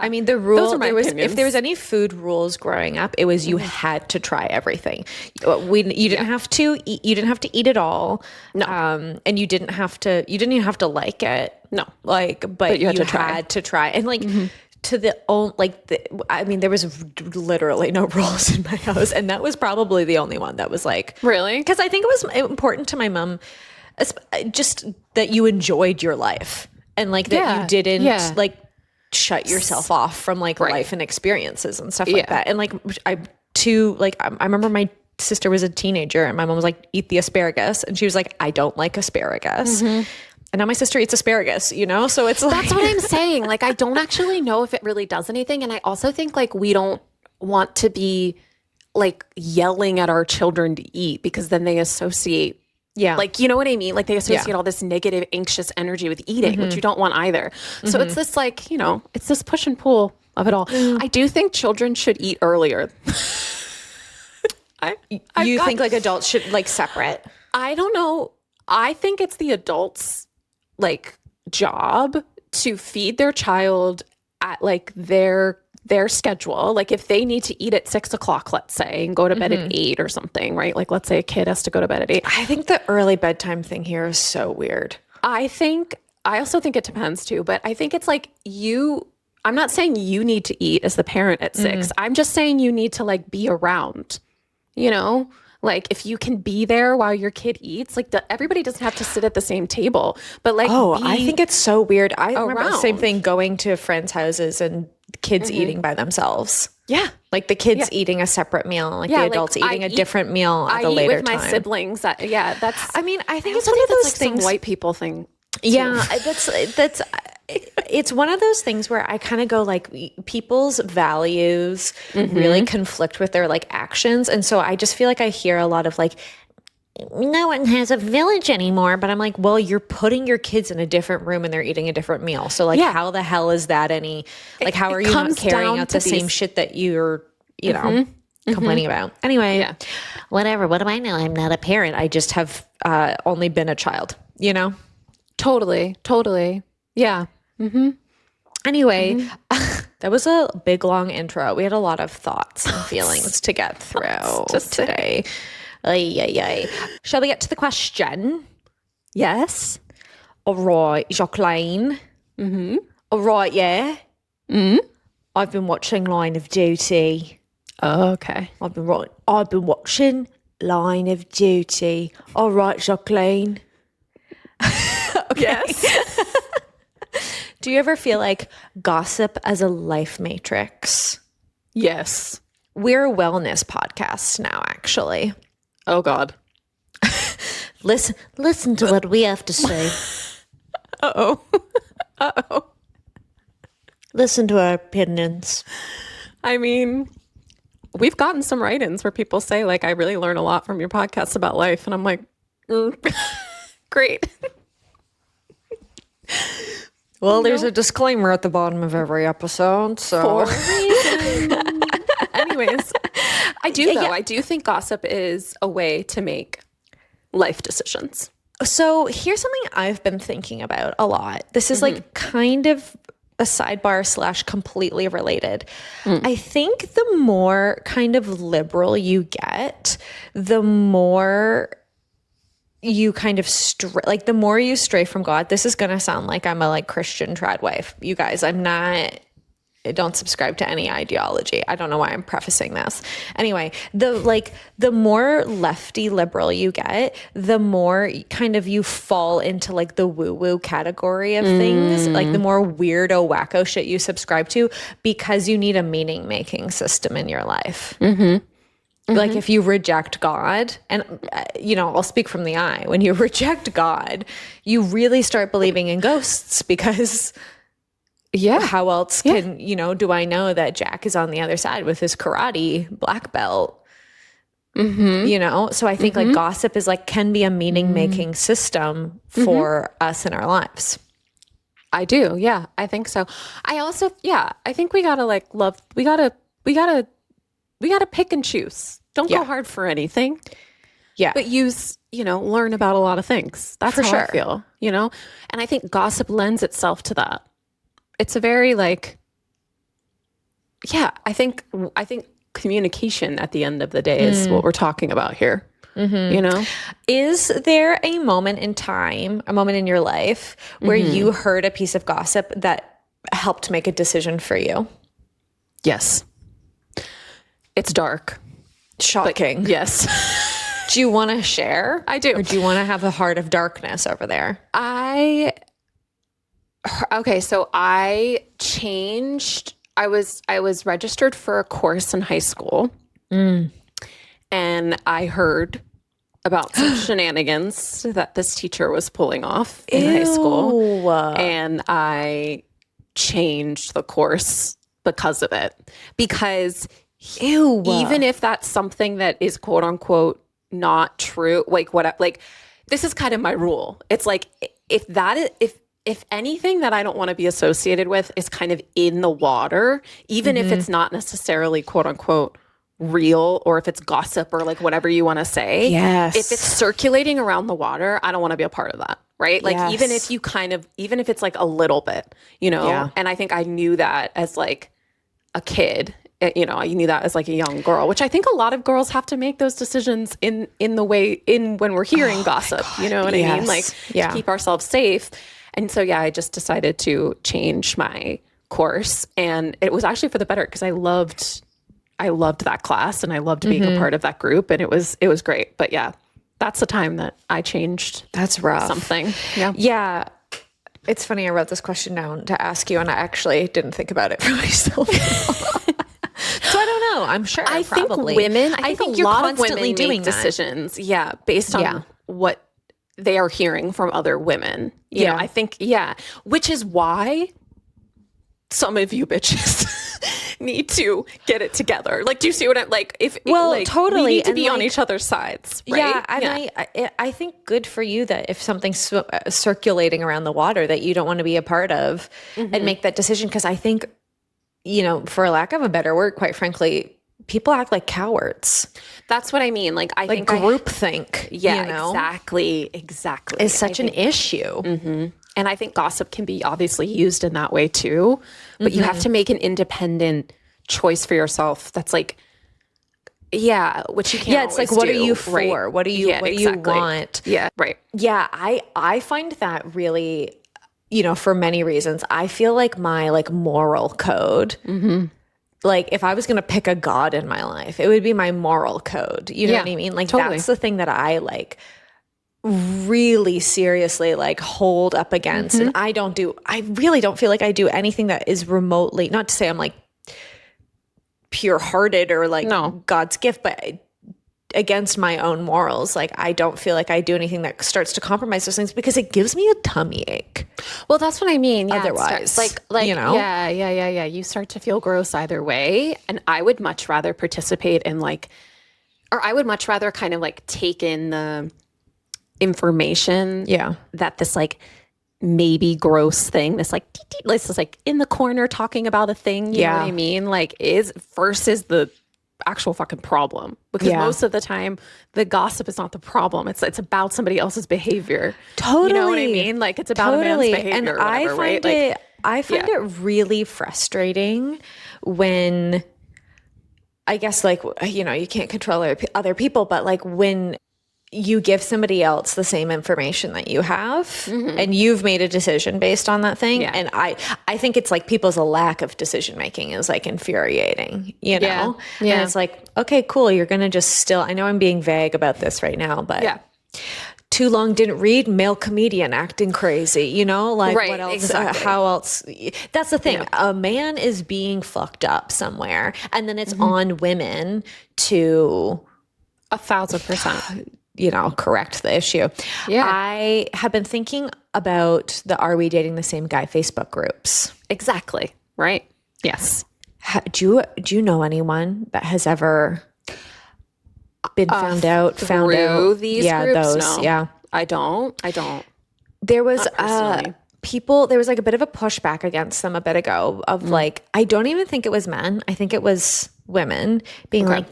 S2: mean, the rule, if there was any food rules growing up, it was you had to try everything. You didn't have to eat, you didn't have to eat it all. No. And you didn't even have to like it. No. But you had to try. And like, there was literally no rules in my house. And that was probably the only one that was like, really?
S1: Because I think it was important to my mom, just that you enjoyed your life and like that you didn't like shut yourself off from like life and experiences and stuff like that. And like I remember my sister was a teenager and my mom was like, eat the asparagus. And she was like, I don't like asparagus. Mm-hmm. And now my sister eats asparagus, you know? So it's like.
S2: That's what I'm saying. Like, I don't actually know if it really does anything. And I also think like we don't want to be like yelling at our children to eat because then they associate
S1: Yeah.
S2: Like, you know what I mean? Like they associate all this negative, anxious energy with eating, which you don't want either. So it's this like, it's this push and pull of it all. I do think children should eat earlier.
S1: You think like adults should like separate?
S2: I don't know. I think it's the adults like job to feed their child at like their schedule. Like if they need to eat at 6 o'clock, let's say, and go to bed at 8 or something, right? Like let's say a kid has to go to bed at 8.
S1: I think the early bedtime thing here is so weird.
S2: I also think it depends too, but I think it's like I'm not saying you need to eat as the parent at 6. I'm just saying you need to like be around, like if you can be there while your kid eats, like everybody doesn't have to sit at the same table, but like,
S1: I think it's so weird. I remember the same thing, going to friends' houses and kids eating by themselves.
S2: Yeah.
S1: Like the kids eating a separate meal, and like the adults eating a different meal at a later time.
S2: I eat with my siblings.
S1: I mean, I think it's
S2: one
S1: one
S2: of
S1: of those
S2: like
S1: things.
S2: Some white people thing.
S1: Yeah, that's it's one of those things where I kind of go like, people's values really conflict with their like actions, and so I just feel like I hear a lot of like, no one has a village anymore, but I'm like, well, you're putting your kids in a different room and they're eating a different meal, so like how the hell is that any like, how are you not carrying out the same shit that you're complaining about? Anyway, whatever, what do I know? I'm not a parent. I just have only been a child,
S2: Totally. Yeah.
S1: Anyway, that was a big long intro. We had a lot of thoughts and feelings to get through today. Shall we get to the question?
S2: Yes.
S1: All right, Jacqueline. All right, yeah. I've been watching Line of Duty.
S2: Oh, okay.
S1: I've been watching Line of Duty. All right, Jacqueline.
S2: Yes.
S1: Do you ever feel like gossip as a life matrix?
S2: Yes.
S1: We're a wellness podcast now, actually.
S2: Oh God.
S1: Listen to what we have to say.
S2: Uh-oh.
S1: Listen to our opinions.
S2: I mean, we've gotten some write-ins where people say like, I really learn a lot from your podcast about life. And I'm like, great.
S1: Well, there's a disclaimer at the bottom of every episode, so.
S2: For a reason. Anyways, I do think gossip is a way to make life decisions.
S1: So here's something I've been thinking about a lot. This is like kind of a sidebar / completely related. I think the more kind of liberal you get, the more you kind of the more you stray from God. This is going to sound like I'm a like Christian trad wife. You guys, I don't subscribe to any ideology. I don't know why I'm prefacing this. Anyway, the more lefty liberal you get, the more kind of you fall into like the woo-woo category of things, like the more weirdo wacko shit you subscribe to, because you need a meaning-making system in your life. Like if you reject God, and I'll speak from the eye, when you reject God, you really start believing in ghosts, because how else can, do I know that Jack is on the other side with his karate black belt? So I think like gossip is like, can be a meaning making system for us in our lives.
S2: I do. Yeah, I think so. I also, I think we gotta like we gotta pick and choose. Don't go hard for anything. Yeah. But learn about a lot of things. That's for how I feel, And I think gossip lends itself to that. It's a very like, I think communication at the end of the day is what we're talking about here.
S1: Is there a moment in time, a moment in your life where you heard a piece of gossip that helped make a decision for you?
S2: Yes. It's dark.
S1: Shocking.
S2: Yes.
S1: Do you want to share?
S2: I do.
S1: Or do you want to have a heart of darkness over there?
S2: So I changed. I was registered for a course in high school, and I heard about some shenanigans that this teacher was pulling off in high school, and I changed the course because of it. Because even if that's something that is quote unquote not true, like this is kind of my rule. It's like, if anything that I don't want to be associated with is kind of in the water, even if it's not necessarily quote unquote real, or if it's gossip or like whatever you want to say,
S1: Yes.
S2: if it's circulating around the water, I don't want to be a part of that. Right. Like
S1: Yes.
S2: even if it's like a little bit, you know,
S1: Yeah.
S2: and I think I knew that as like a kid, you know, I knew that as like a young girl, which I think a lot of girls have to make those decisions in when we're hearing gossip, you know what I mean? Like to keep ourselves safe. And so, yeah, I just decided to change my course, and it was actually for the better because I loved that class and I loved being a part of that group, and it was great. But yeah, that's the time that I changed.
S1: That's rough.
S2: Something. Yeah.
S1: Yeah. It's funny. I wrote this question down to ask you, and I actually didn't think about it for myself. So I don't know. I'm sure.
S2: I
S1: probably.
S2: think women.
S1: I think
S2: a
S1: you're
S2: lot of
S1: constantly
S2: women
S1: doing
S2: make decisions. Yeah, based on what they are hearing from other women. You know, I think, which is why some of you bitches need to get it together. Like, do you see what I'm like?
S1: Totally.
S2: We need to
S1: And,
S2: be on
S1: like,
S2: each other's sides, right?
S1: Yeah, I think good for you that if something's circulating around the water that you don't want to be a part of, and make that decision. Because I think, you know, for lack of a better word, quite frankly, people act like cowards.
S2: That's what I mean. Like, I think
S1: groupthink.
S2: Yeah,
S1: you know?
S2: Exactly.
S1: Is such an issue.
S2: And I think gossip can be obviously used in that way too, but you have to make an independent choice for yourself. That's like, which you can't.
S1: Yeah, it's like, what are you for?
S2: Right?
S1: What do you want?
S2: Yeah, right.
S1: Yeah, I find that really, you know, for many reasons. I feel like my like moral code. Like if I was going to pick a god in my life, it would be my moral code. You know what I mean? Like that's the thing that I like really seriously like hold up against. And I really don't feel like I do anything that is remotely, not to say I'm like pure hearted or like God's gift, but against my own morals. Like I don't feel like I do anything that starts to compromise those things because it gives me a tummy ache.
S2: Well, that's what I mean. Yeah,
S1: otherwise,
S2: like
S1: you know,
S2: yeah. You start to feel gross either way, and I would much rather participate in I would much rather kind of like take in the information. That this like maybe gross thing, this like in the corner talking about a thing. You know what I mean? Like is versus the actual fucking problem, because most of the time the gossip is not the problem. It's about somebody else's behavior.
S1: Totally.
S2: You know what I mean? Like it's about a man's behavior
S1: and
S2: or whatever, right?
S1: I find it really frustrating when, I guess, like, you know, you can't control other people, but like when you give somebody else the same information that you have and you've made a decision based on that thing. And I think it's like people's lack of decision making is like infuriating, you know? And it's like, okay, cool. You're going to just still, I know I'm being vague about this right now, but too long didn't read, male comedian acting crazy, you know? Like what else, how else? That's the thing. A man is being fucked up somewhere and then it's on women to
S2: 1,000%.
S1: you know, correct the issue. I have been thinking about the Are We Dating the Same Guy Facebook groups.
S2: Exactly. Right. Yes.
S1: Do you know anyone that has ever been found out
S2: these groups?
S1: those.
S2: No.
S1: Yeah.
S2: I don't.
S1: There was there was like a bit of a pushback against them a bit ago of like, I don't even think it was men. I think it was women being like,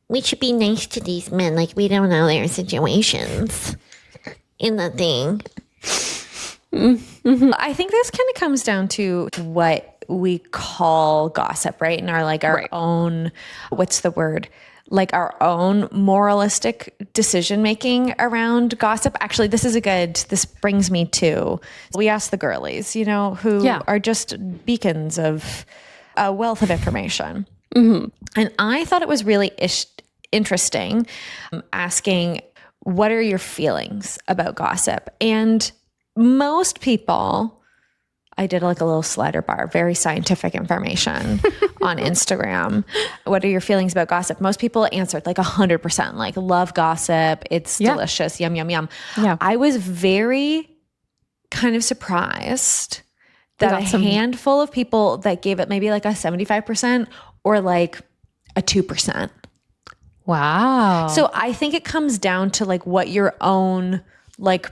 S1: we should be nice to these men. Like, we don't know their situations in the thing. I think this kind of comes down to what we call gossip, right? And our own, what's the word? Like our own moralistic decision making around gossip. Actually, this brings me to, we asked the girlies, you know, who are just beacons of a wealth of information. And I thought it was really interesting asking, what are your feelings about gossip? And most people, I did like a little slider bar, very scientific information on Instagram. What are your feelings about gossip? Most people answered like 100%, like love gossip. It's delicious. Yum, yum, yum. Yeah. I was very kind of surprised that a handful of people that gave it maybe like a 75% or like a 2%.
S2: Wow.
S1: So I think it comes down to like what your own like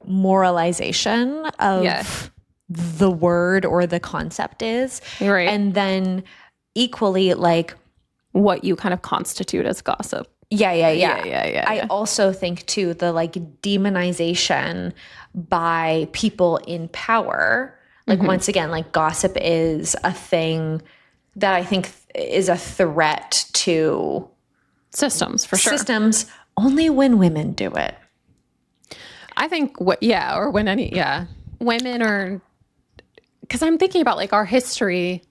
S1: moralization of the word or the concept is.
S2: Right.
S1: And then equally like
S2: what you kind of constitute as gossip.
S1: Yeah.
S2: I
S1: also think too, the like demonization by people in power. Like once again, like gossip is a thing that I think is a threat to
S2: systems, for sure.
S1: Systems only when women do it.
S2: I think or when women are, because I'm thinking about like our history.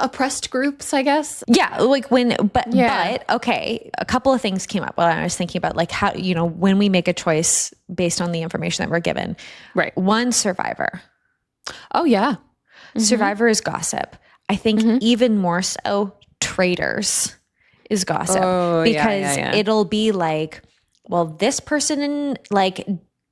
S2: Oppressed groups, I guess.
S1: Yeah, like but okay, a couple of things came up while I was thinking about like how, when we make a choice based on the information that we're given.
S2: Right.
S1: One, Survivor.
S2: Oh, yeah.
S1: Survivor is gossip. I think even more so, Traitors is gossip because it'll be like, well, this person like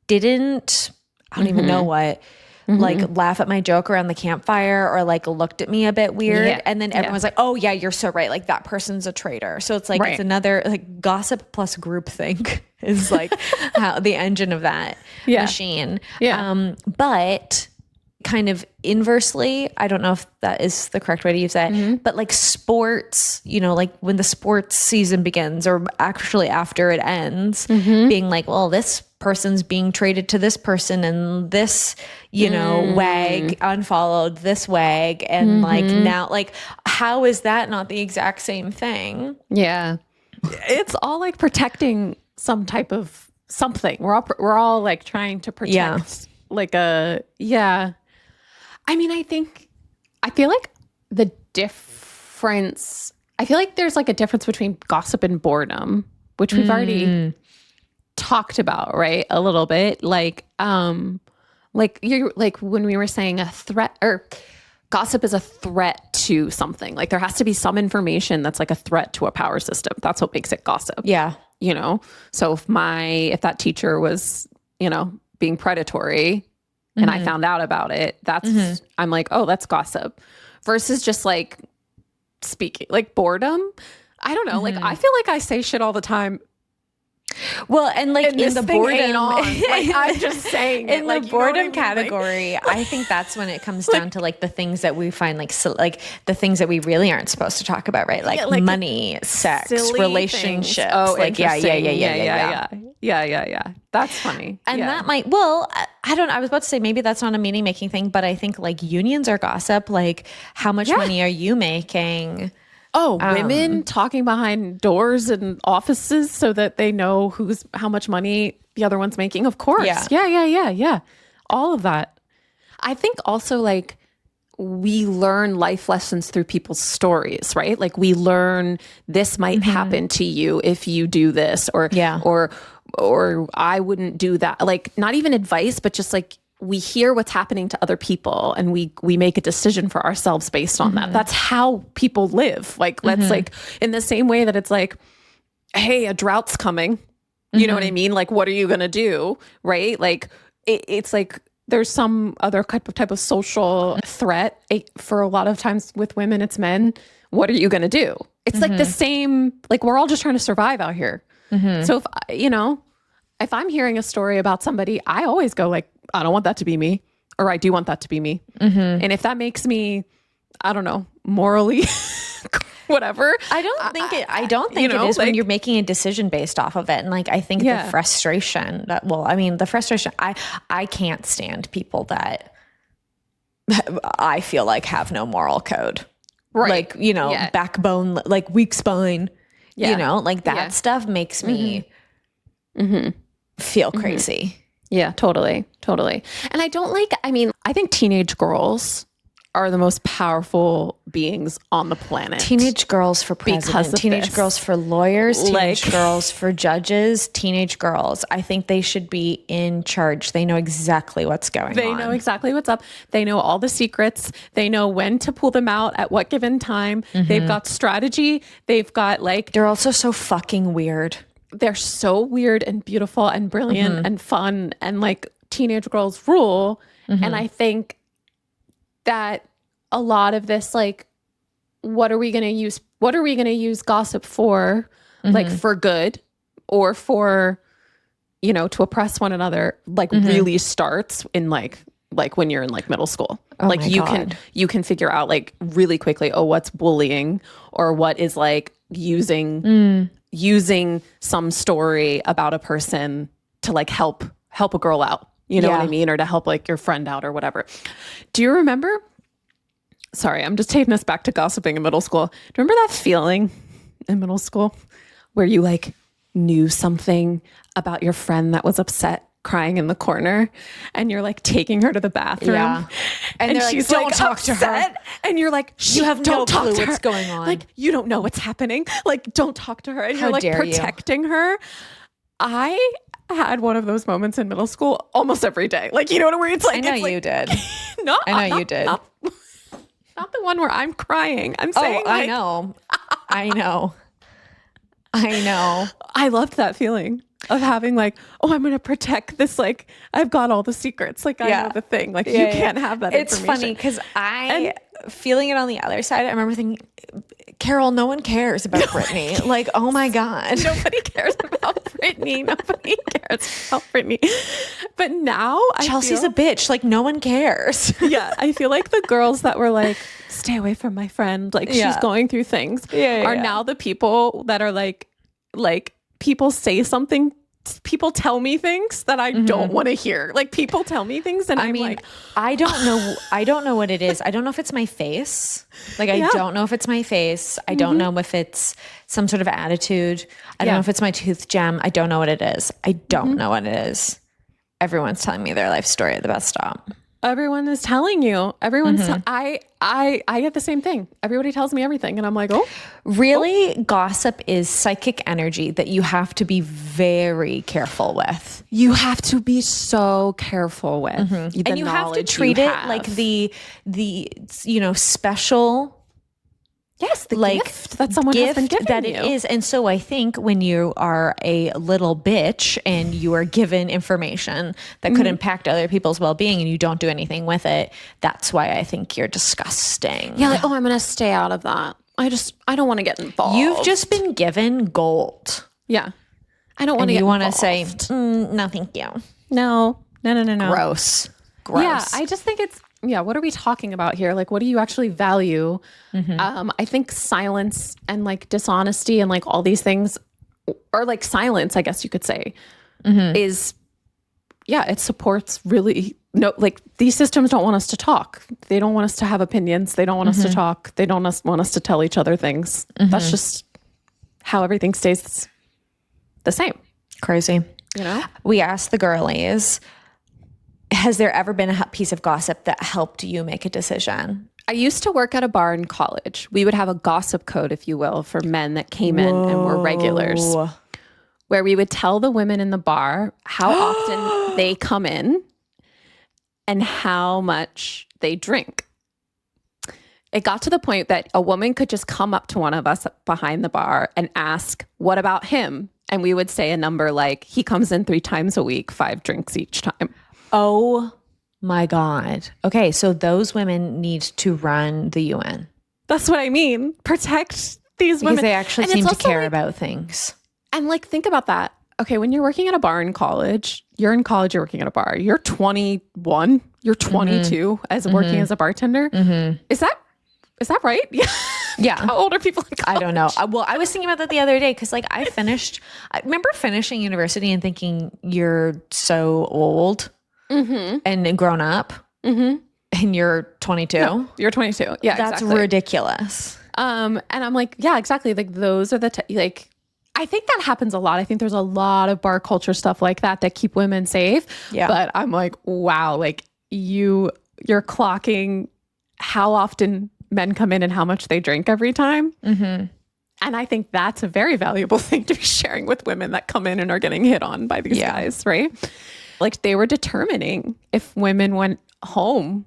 S1: didn't, I don't even know what, like laugh at my joke around the campfire or like looked at me a bit weird. Yeah. And then everyone's like, oh yeah, you're so right. Like that person's a traitor. So it's like, it's another like gossip plus groupthink is like how the engine of that machine.
S2: Yeah.
S1: But kind of inversely, I don't know if that is the correct way to use that, but like sports, like when the sports season begins or actually after it ends, being like, well, this person's being traded to this person and this, wag unfollowed this wag. And like now, like, how is that not the exact same thing?
S2: Yeah. It's all like protecting some type of something. We're all like trying to protect like I mean, I feel like the difference, I feel like there's like a difference between gossip and boredom, which we've already talked about, right? A little bit. Like you're like when we were saying a threat or gossip is a threat to something. Like there has to be some information that's like a threat to a power system. That's what makes it gossip.
S1: Yeah.
S2: So if that teacher was, being predatory, and I found out about it, that's, I'm like, oh, that's gossip versus just like speaking, like boredom. I don't know. Like, I feel like I say shit all the time.
S1: Well, and like in the boredom,
S2: like, I'm just saying
S1: in
S2: like,
S1: the boredom category, like, I think that's when it comes down to like the things that we find like the things that we really aren't supposed to talk about, right? Like money, sex, relationships.
S2: Things. Oh,
S1: like
S2: yeah. That's funny.
S1: And that might, well, I don't know. I was about to say maybe that's not a meaning making thing, but I think like unions are gossip. Like how much money are you making?
S2: Oh, women talking behind doors and offices so that they know how much money the other one's making. Of course. Yeah. All of that. I think also like we learn life lessons through people's stories, right? Like we learn this might happen to you if you do this or I wouldn't do that. Like not even advice, but just like we hear what's happening to other people and we make a decision for ourselves based on that. That's how people live. Like, let's like in the same way that it's like, hey, a drought's coming. You know what I mean? Like, what are you going to do? Right. Like it's like, there's some other type of social threat for a lot of times with women, it's men. What are you going to do? It's like the same, like we're all just trying to survive out here. So if I'm hearing a story about somebody, I always go like, I don't want that to be me, or I do want that to be me. And if that makes me, I don't know, morally, whatever.
S1: I don't think it is like, when you're making a decision based off of it. And like, I think the frustration I can't stand people that I feel like have no moral code. Right. Like, backbone, like weak spine, like that stuff makes me feel crazy.
S2: Yeah, totally. And I think teenage girls are the most powerful beings on the planet.
S1: Teenage girls for president, teenage girls for lawyers, teenage girls for judges, teenage girls. I think they should be in charge. They know exactly what's going on.
S2: They know exactly what's up. They know all the secrets. They know when to pull them out at what given time. They've got strategy. They've got like...
S1: They're also so fucking weird.
S2: They're so weird and beautiful and brilliant and fun, and like teenage girls rule. And I think that a lot of this, like what are we going to use gossip for, like for good or for, you know, to oppress one another, like really starts in like when you're in like middle school.
S1: Oh
S2: like
S1: my
S2: you
S1: God.
S2: you can figure out like really quickly, oh, what's bullying or what is like using some story about a person to like help a girl out. You know what I mean? Or to help like your friend out or whatever. Do you remember? Sorry, I'm just taking us back to gossiping in middle school. Do you remember that feeling in middle school where you like knew something about your friend that was upset crying in the corner and you're like taking her to the bathroom?
S1: Yeah. And they're
S2: she's
S1: like, don't
S2: like
S1: talk to her.
S2: upset, and you're like,
S1: You have no
S2: don't talk
S1: clue
S2: to
S1: what's
S2: her.
S1: going on.
S2: Like, you don't know what's happening. Like, don't talk to her. And
S1: How
S2: you're like
S1: dare you.
S2: protecting her. I had one of those moments in middle school almost every day. Like, you know, where it's like,
S1: I know
S2: it's like,
S1: you did.
S2: No,
S1: I know you did.
S2: Not the one where I'm crying. I'm saying,
S1: Oh, I know. I know. I know.
S2: I loved that feeling of having like, oh, I'm going to protect this. Like, I've got all the secrets. Like, I know the thing. Like, you can't have that
S1: It's
S2: information.
S1: funny because feeling it on the other side, I remember thinking, Carol, no one cares about Brittany. Like, oh my God.
S2: Nobody cares about Brittany. Nobody cares about Brittany. But now
S1: Chelsea's a bitch. Like, no one cares.
S2: Yeah, I feel like the girls that were like, stay away from my friend, like she's going through things, are now the people that are like people say something, people tell me things that I don't want to hear. Like people tell me things and I'm like,
S1: I don't know what it is. I don't know if it's my face. Like, I don't know if it's my face. I don't know if it's some sort of attitude. I don't know if it's my tooth gem. I don't know what it is. I don't know what it is. Everyone's telling me their life story at the bus stop.
S2: Everyone is telling you. Everyone's. I get the same thing. Everybody tells me everything, and I'm like, oh,
S1: really? Gossip is psychic energy that you have to be very careful with.
S2: You have to be so careful with,
S1: And you have to treat it like the special.
S2: Yes, the
S1: like
S2: gift that someone has been giving
S1: that
S2: you.
S1: it is. And so I think when you are a little bitch and you are given information that could impact other people's well-being and you don't do anything with it, that's why I think you're disgusting.
S2: Yeah, like, oh, I'm going to stay out of that. I don't want to get involved.
S1: You've just been given gold.
S2: Yeah. I don't want
S1: And
S2: to get
S1: you want to
S2: involved.
S1: say, no, thank you.
S2: No.
S1: Gross.
S2: Yeah, I just think it's, what are we talking about here? Like, what do you actually value? I think silence and like dishonesty and like all these things, or like silence, I guess you could say, is, it supports really, like these systems don't want us to talk. They don't want us to have opinions. They don't want us to talk. They don't want us to tell each other things. That's just how everything stays the same.
S1: Crazy.
S2: You know?
S1: We asked the girlies, has there ever been a piece of gossip that helped you make a decision?
S2: I used to work at a bar in college. We would have a gossip code, if you will, for men that came in and were regulars, where we would tell the women in the bar how often they come in and how much they drink. It got to the point that a woman could just come up to one of us behind the bar and ask, what about him? And we would say a number like, he comes in 3 times a week, 5 drinks each time.
S1: Oh my God. Okay, so those women need to run the UN.
S2: That's what I mean. Protect these women.
S1: Because they actually
S2: And
S1: seem
S2: it's
S1: to
S2: also
S1: care
S2: like-
S1: about things.
S2: And like, think about that. Okay, when you're working at a bar in college, you're working at a bar. You're 21, you're 22 as working as a bartender. Is that right? Yeah.
S1: Yeah.
S2: How old are people in college?
S1: I don't know. Well, I was thinking about that the other day because like I remember finishing university and thinking you're so old and grown up and you're 22.
S2: No, you're 22. Yeah,
S1: That's
S2: exactly.
S1: ridiculous.
S2: And I'm like, yeah, exactly. Like those are like, I think that happens a lot. I think there's a lot of bar culture stuff like that keep women safe.
S1: Yeah.
S2: But I'm like, wow, like you're clocking how often men come in and how much they drink every time. And I think that's a very valuable thing to be sharing with women that come in and are getting hit on by these guys, right? Like they were determining if women went home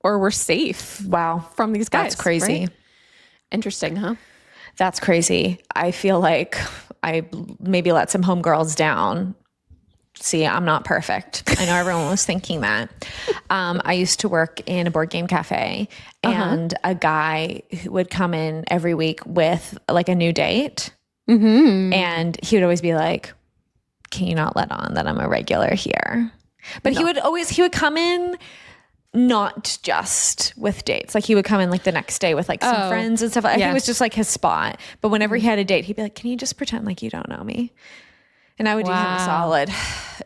S2: or were safe.
S1: Wow.
S2: From these guys.
S1: That's crazy.
S2: Right? Interesting, huh?
S1: That's crazy. I feel like I maybe let some homegirls down See, I'm not perfect. I know everyone was thinking that. I used to work in a board game cafe, and a guy who would come in every week with like a new date. And he would always be like, can you not let on that I'm a regular here? But he would come in not just with dates. Like he would come in like the next day with like some friends and stuff. I think it was just like his spot. But whenever he had a date, he'd be like, can you just pretend like you don't know me? And I would do him a solid.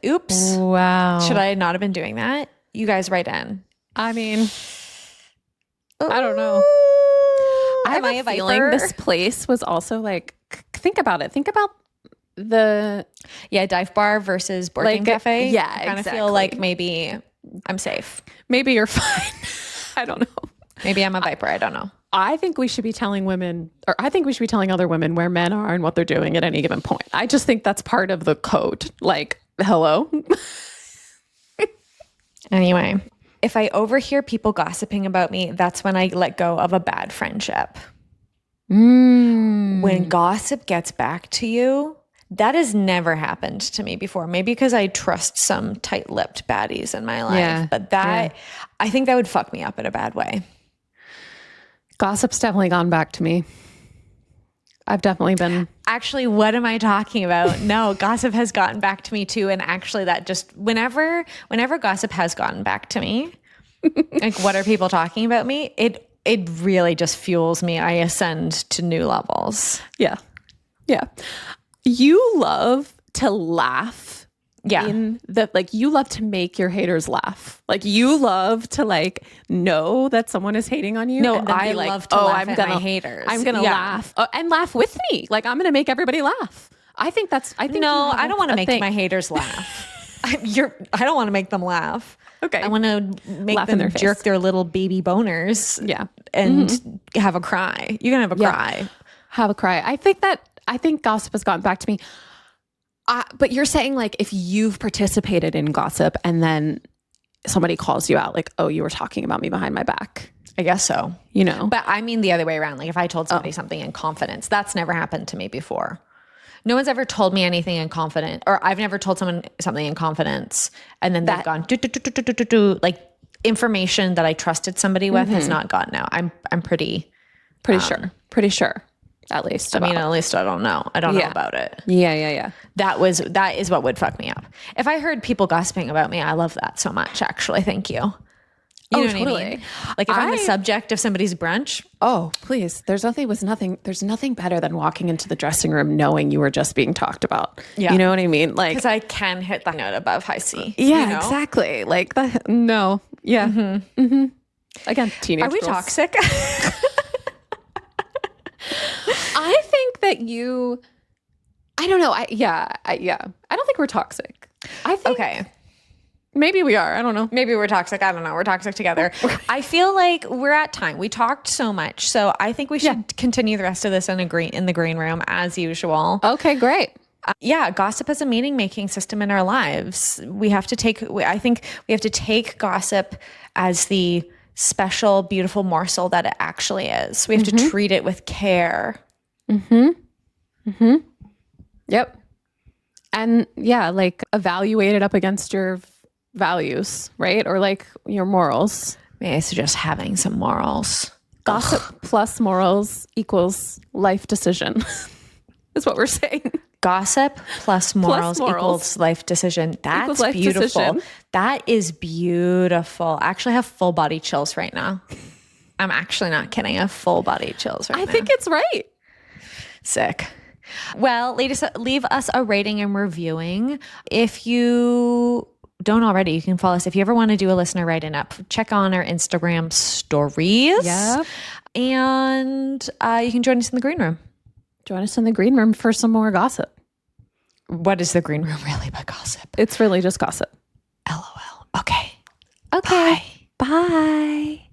S1: Oops.
S2: Wow.
S1: Should I not have been doing that? You guys write in.
S2: I mean, I don't know. I have a feeling this place was also like, think about it. Think about the
S1: dive bar versus board game cafe.
S2: Yeah,
S1: I kind of feel like maybe I'm safe.
S2: Maybe you're fine. I don't know.
S1: Maybe I'm a viper. I don't know.
S2: I think we should be telling women, or I think we should be telling other women where men are and what they're doing at any given point. I just think that's part of the code. Like, hello.
S1: Anyway, if I overhear people gossiping about me, that's when I let go of a bad friendship. When gossip gets back to you, that has never happened to me before. Maybe because I trust some tight-lipped baddies in my life. But I think that would fuck me up in a bad way.
S2: Gossip's definitely gone back to me. I've definitely been.
S1: Actually, what am I talking about? No, gossip has gotten back to me too. And actually that just, whenever gossip has gotten back to me, like what are people talking about me? It really just fuels me. I ascend to new levels.
S2: Yeah. Yeah. You love to laugh.
S1: Yeah.
S2: You love to make your haters laugh. Like you love to like know that someone is hating on you.
S1: No,
S2: and then
S1: I love to laugh at my haters.
S2: I'm going to laugh and laugh with me. Like I'm going to make everybody laugh. I think
S1: no, I don't want to make my haters laugh. I don't want to make them laugh.
S2: Okay.
S1: I want to make them jerk their little baby boners.
S2: Yeah.
S1: And have a cry. You can have a cry.
S2: Have a cry. I think gossip has gotten back to me. But you're saying like if you've participated in gossip and then somebody calls you out like, oh, you were talking about me behind my back.
S1: I guess so.
S2: You know.
S1: But I mean the other way around. Like if I told somebody something in confidence, that's never happened to me before. No one's ever told me anything in confidence, or I've never told someone something in confidence and then they've gone like information that I trusted somebody with has not gotten out. I'm pretty
S2: sure. At least.
S1: At least I don't know. I don't know about it.
S2: Yeah.
S1: That is what would fuck me up. If I heard people gossiping about me, I love that so much, actually. Thank you. You know
S2: totally.
S1: what I mean? Like if I'm the subject of somebody's brunch.
S2: Oh, please. There's nothing better than walking into the dressing room knowing you were just being talked about. Yeah. You know what I mean? Like,
S1: because I can hit the note above high C.
S2: Yeah,
S1: you know?
S2: exactly. Like that. No. Yeah. Again, teenage
S1: Are we
S2: girls.
S1: toxic?
S2: I think that I don't know. I don't think we're toxic. I think.
S1: Okay.
S2: Maybe we are. I don't know.
S1: Maybe we're toxic. I don't know. We're toxic together. I feel like we're at time. We talked so much. So I think we should continue the rest of this in the green room as usual.
S2: Okay, great.
S1: Gossip is a meaning-making system in our lives. I think we have to take gossip as the special, beautiful morsel that it actually is. We have to treat it with care.
S2: Yep. And like evaluate it up against your values, right? Or like your morals.
S1: May I suggest having some morals?
S2: Gossip plus morals equals life decision. Is what we're saying.
S1: Gossip plus morals equals life decision. That's beautiful. Decision. That is beautiful. I actually have full body chills right now. I'm actually not kidding. I have full body chills right now.
S2: I think it's right.
S1: Sick. Well, ladies, leave us a rating and reviewing. If you don't already, you can follow us. If you ever want to do a listener write-in up, check on our Instagram stories.
S2: Yep.
S1: And you can join us in the green room.
S2: Join us in the green room for some more gossip.
S1: What is the green room really but gossip?
S2: It's really just gossip.
S1: LOL. Okay.
S2: Bye. Bye.